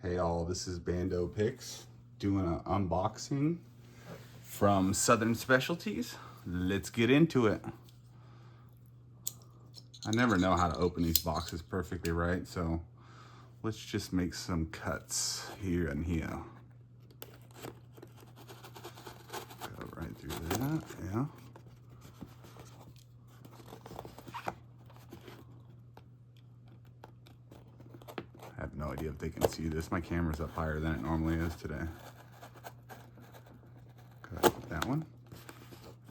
Hey all, this is Bando Picks doing an unboxing from Southern Specialties. Let's get into it. I never know how to open these boxes perfectly right, so let's just make some cuts here and here. Go right through that, yeah. I have no idea if they can see this. My camera's up higher than it normally is today. Cut that one,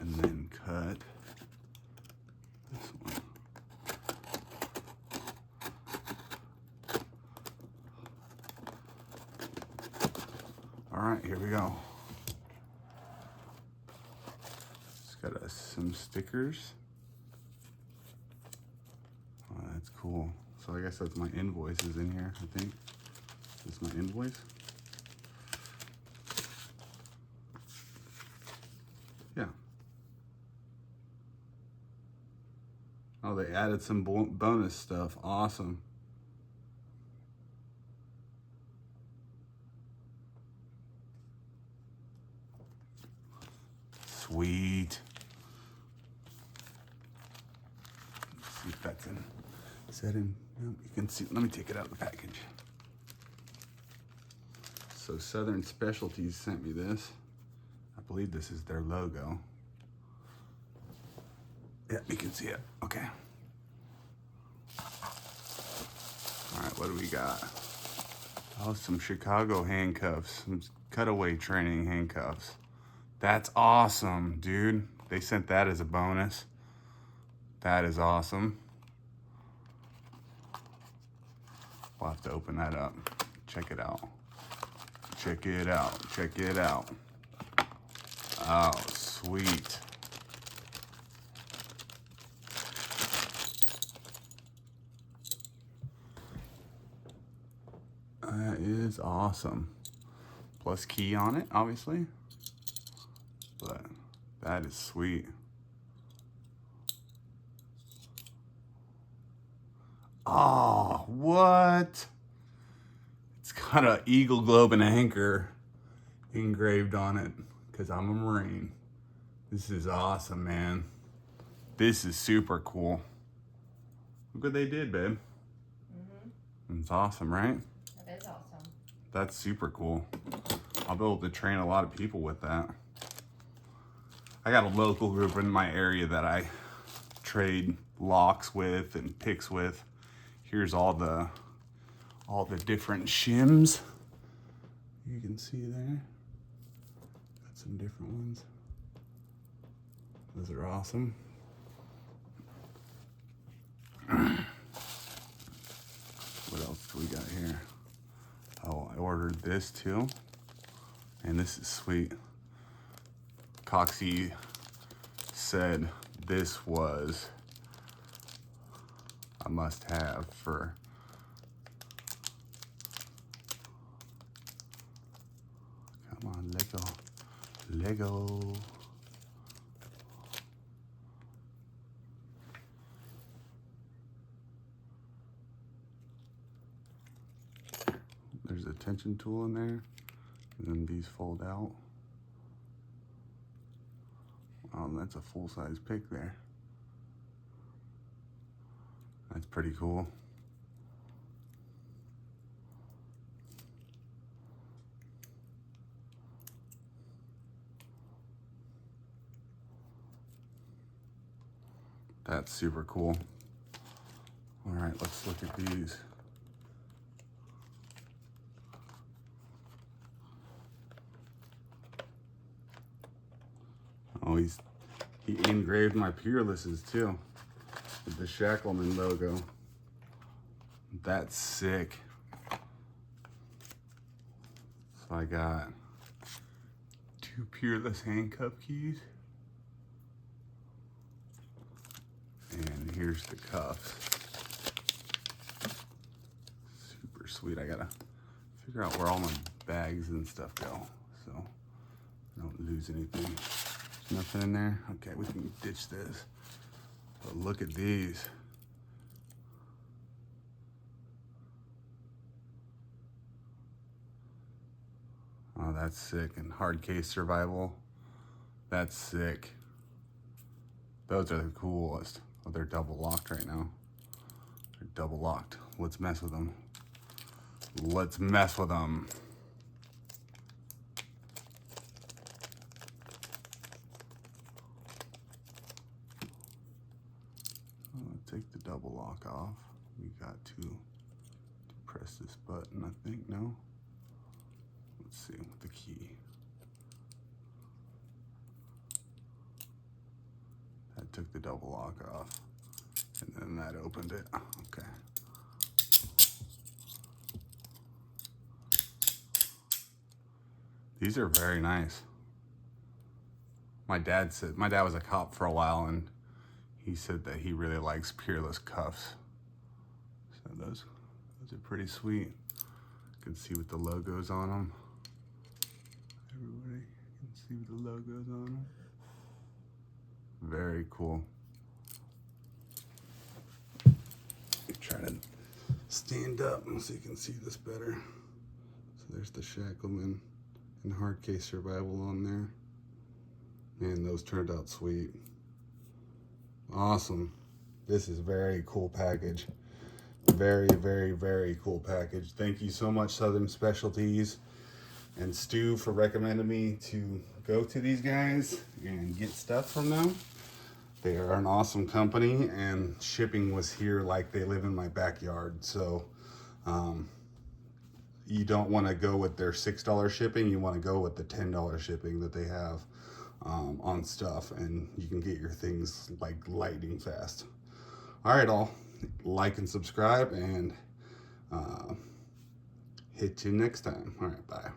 and then cut this one. All right, here we go. It's got some stickers. Oh, that's cool. So I guess that's my invoices in here, I think. This is my invoice. Yeah. Oh, they added some bonus stuff. Awesome. Sweet. Let's see if that's in. Is that in? No, you can see. Let me take it out of the package. So Southern Specialties sent me this. I believe this is their logo. Yeah, you can see it. Okay. All right, what do we got? Oh, some Chicago handcuffs, some cutaway training handcuffs. That's awesome, dude. They sent that as a bonus. That is awesome. We'll have to open that up. Check it out. Check it out. Check it out. Oh, sweet. That is awesome. Plus key on it, obviously. But that is sweet. Oh, what? It's got an eagle globe and anchor engraved on it because I'm a Marine. This is awesome, man. This is super cool. Look what they did, babe. It's awesome, right? That is awesome. That's super cool. I'll be able to train a lot of people with that. I got a local group in my area that I trade locks with and picks with. Here's all the different shims. You can see there. Got some different ones. Those are awesome. What else do we got here? Oh, I ordered this too. And this is sweet. Coxie said this was a must-have for come on, Lego. There's a tension tool in there, and then these fold out. That's a full-size pick there. That's pretty cool. That's super cool. All right, let's look at these. Oh, he engraved my Peerlesses too with the Shackleman logo. That's sick. So I got 2 Peerless handcuff keys. And here's the cuffs. Super sweet. I gotta figure out where all my bags and stuff go so I don't lose anything. There's nothing in there? Okay, we can ditch this. But look at these. that's sick. And hard case survival. That's sick. Those are the coolest. Oh, they're double locked right now. They're double locked. Let's mess with them. Let's mess with them. Take the double lock off. We got to press this button, I think. No? Let's see with the key. That took the double lock off. And then that opened it. Okay. These are very nice. My dad was a cop for a while, and he said that he really likes Peerless cuffs. So those are pretty sweet. You can see with the logos on them. Everybody can see with the logos on them. Very cool. Try to stand up so you can see this better. So there's the Shackleman and hard case survival on there. Man, those turned out sweet. Awesome. This is a very cool package. Very, very, very cool package. Thank you so much, Southern Specialties and Stu, for recommending me to go to these guys and get stuff from them. They are an awesome company, and shipping was here like they live in my backyard. So you don't want to go with their $6 shipping. You want to go with the $10 shipping that they have on stuff, and you can get your things like lightning fast. All right, all, like and subscribe, and hit you next time. All right, bye.